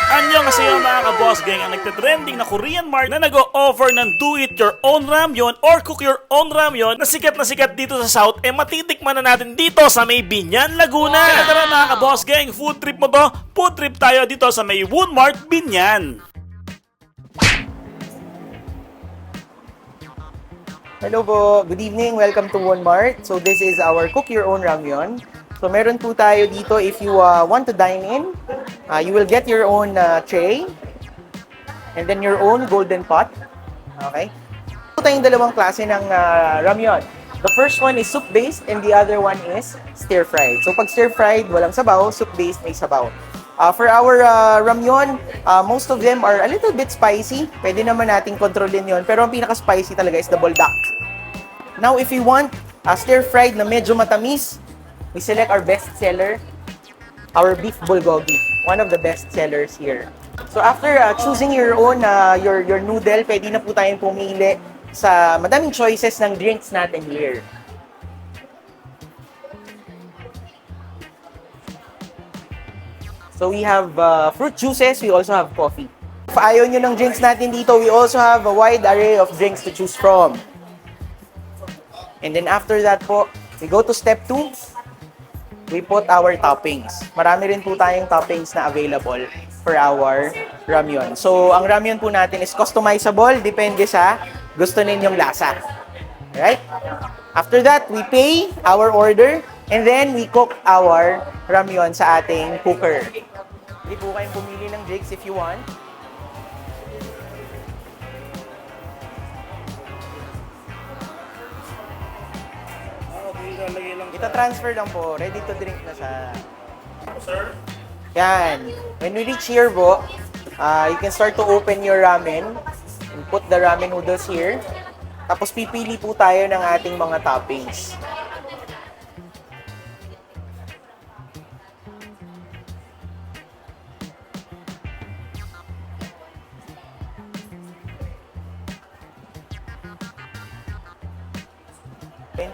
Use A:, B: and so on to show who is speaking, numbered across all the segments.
A: Annyeonghaseyo mga ka-boss gang, ang nagtitrending na Korean mart na nag-o-offer ng do-it-your-own ramyeon or cook-your-own ramyeon na sikat dito sa South, matitikman na natin dito sa may Binyan, Laguna. Kaya tara mga ka-boss gang, food trip mo to? Food trip tayo dito sa may Woonmart, Binyan.
B: Hello po, good evening, welcome to Woonmart. So this is our cook your own ramyeon. So meron po tayo dito if you want to dine in, you will get your own tray and then your own golden pot. Okay? Ito tayong dalawang klase ng ramyeon. The first one is soup-based and the other one is stir-fried. So pag stir-fried, walang sabaw, soup-based may sabaw. For our ramyeon, most of them are a little bit spicy. Pwede naman nating kontrolin yon. Pero ang pinaka-spicy talaga is the buldak. Now, if you want stir-fried na medyo matamis, we select our best seller, our beef bulgogi. One of the best sellers here. So after choosing your own, your noodle, pwede na po tayong pumili sa madaming choices ng drinks natin here. So we have fruit juices, we also have coffee. If ayaw nyo ng drinks natin dito, we also have a wide array of drinks to choose from. And then after that po, we go to step 2. We put our toppings. Marami rin po tayong toppings na available for our ramyeon. So ang ramyeon po natin is customizable, depende sa gusto ninyong lasa. Right? After that, we pay our order and then we cook our ramyeon sa ating cooker. Hindi po kayong pumili ng drinks if you want. Ita-transfer lang po. Ready to drink na siya.
A: Sir?
B: Yan. When we reach here po, you can start to open your ramen and put the ramen noodles here. Tapos pipili po tayo ng ating mga toppings.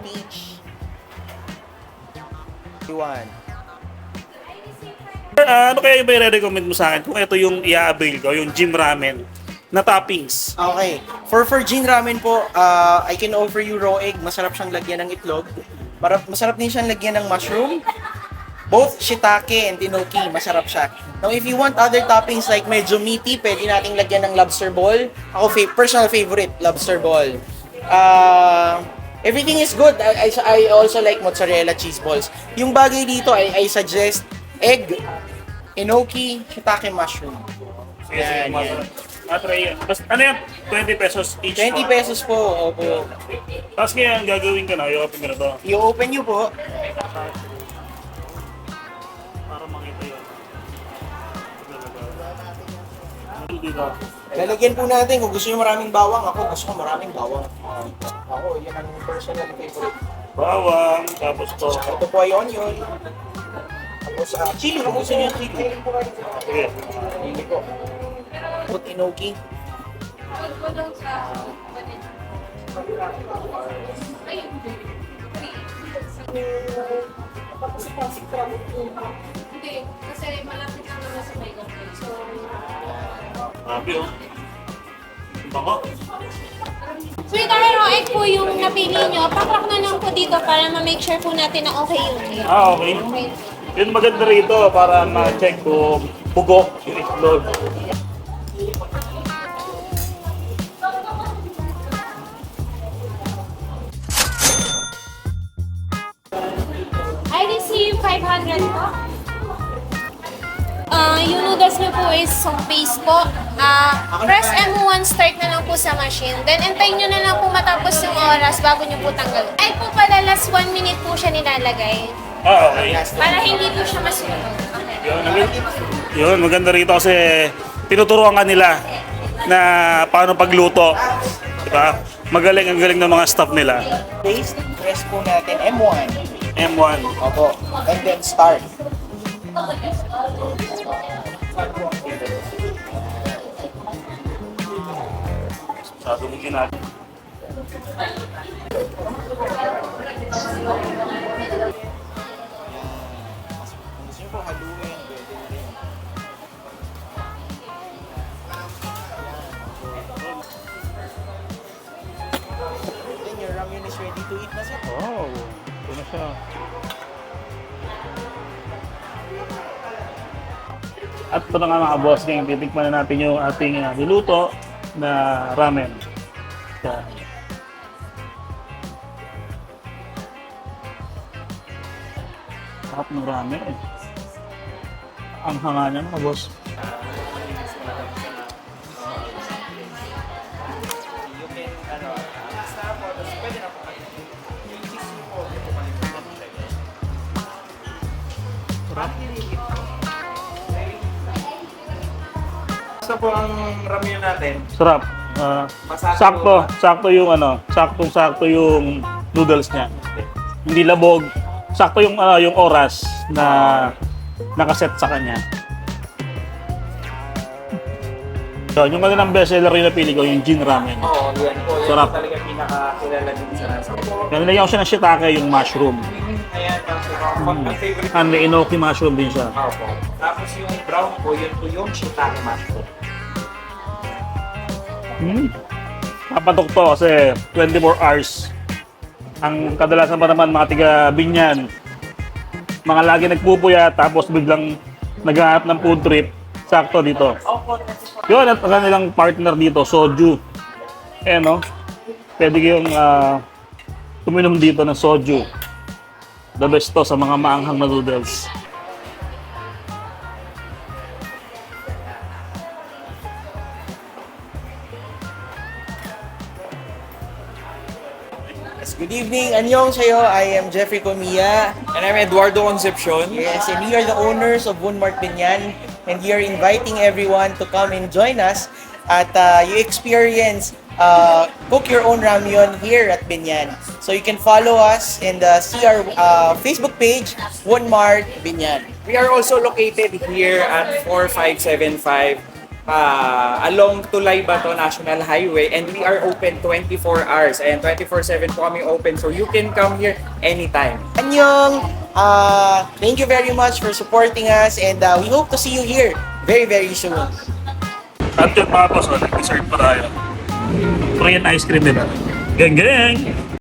B: Each. One.
A: Ano kaya yung i-recommend mo sa akin kung ito yung i-avail ko, yung Jim Ramen na toppings?
B: Okay. For Jin Ramen po, I can offer you raw egg. Masarap siyang lagyan ng itlog. Masarap din siyang lagyan ng mushroom. Both shiitake and enoki, masarap siya. Now, if you want other toppings like medyo meaty, pwede nating lagyan ng lobster ball. Ako, personal favorite, lobster ball. Everything is good. I also like mozzarella cheese balls. Yung bagay dito, I suggest egg, enoki, shiitake mushroom.
A: Sige, try. Ano yan? 20 pesos each?
B: 20 pesos po, opo.
A: Tapos kaya ang gagawin ka na, i-open ko na to.
B: I-open nyo po.
A: Para makita yun. Dito.
B: Lalagyan po natin kung gusto nyo maraming bawang. Ako gusto ko maraming bawang. Ako, yan ang personal favorite.
A: Bawang, tapos to.
B: Ito po ay onion. Tapos chili, kung gusto nyo yung chili.
A: Sige.
B: Chili po. Put enoki.
C: Hindi, kasi malapit lang naman sa may gawin. So,
A: Grabe oh. Baka.
C: so yung raw egg po yung napili nyo, pakrak na lang po dito para ma-make sure po natin na okay yung egg.
A: Okay. Yun maganda rito para ma-check kung bugo yung itlog.
C: I receive 500 po. Yung noodles nyo po is soup-based po. Press M1, start na lang po sa machine. Then, antayin nyo na lang po matapos yung oras bago nyo po tanggalin. Ay po pala, last 1 minute po siya nilalagay.
A: Okay.
C: Para hindi po siya masunog. Okay.
A: Yun, maganda rito kasi tinuturuan ka nila na paano pagluto. Diba? Ang galing ng mga staff nila.
B: Paste, press po natin M1.
A: M1.
B: Opo. And then start.
A: Sadumugin natin.
B: Gusto nyo po haluin, pwede rin. is ready to eat na sir.
A: Oh, ito na siya. At ito na nga mga boss gang, titikman na natin yung ating niluto na ramen. Yan. Sarap ng ramen. Ang hanga niya mga boss.
B: Basta po ang ramyun natin.
A: Sarap. Sakto yung sakto yung noodles niya. Hindi labog. Sakto yung yung oras na nakaset sa kanya. So, yung kanilang bestseller yung napili ko, yung Jin Ramen.
B: Oo, yan po. Yan
A: Sarap.
B: po talaga pinakakilala din sa nasa.
A: Kaya nilagyan ko siya ng shiitake, yung mushroom.
B: Ayan, ang favorite.
A: And may enoki mushroom din siya.
B: Opo. Tapos yung brown po, yun po yung shiitake mushroom.
A: Papatok to kasi 24 hours. Ang kadalasan pa naman mga tiga Binyan, mga lagi nagpupuya tapos biglang naghahanap ng food trip, sakto dito. Yun, at kanilang partner dito, soju. No? Pwede kayong tuminom dito ng soju. The best to sa mga maanghang na noodles.
B: Good evening, annyeonghaseyo. I am Jeffrey Comiya.
D: And I'm Eduardo Concepcion.
B: Yes, and we are the owners of Wonmart Binyan, and we are inviting everyone to come and join us at you experience cook your own ramyun here at Binyan. So you can follow us and see our Facebook page, Wonmart Binyan.
D: We are also located here at 4575 along Tulay Bato National Highway, and we are open 24 hours and 24/7 po kami open, so you can come here anytime.
B: Annyeong! Thank you very much for supporting us, and we hope to see you here very, very soon.
A: At yun mga boss, nag-dessert pa tayo. Korean ice cream din natin. Gang gang!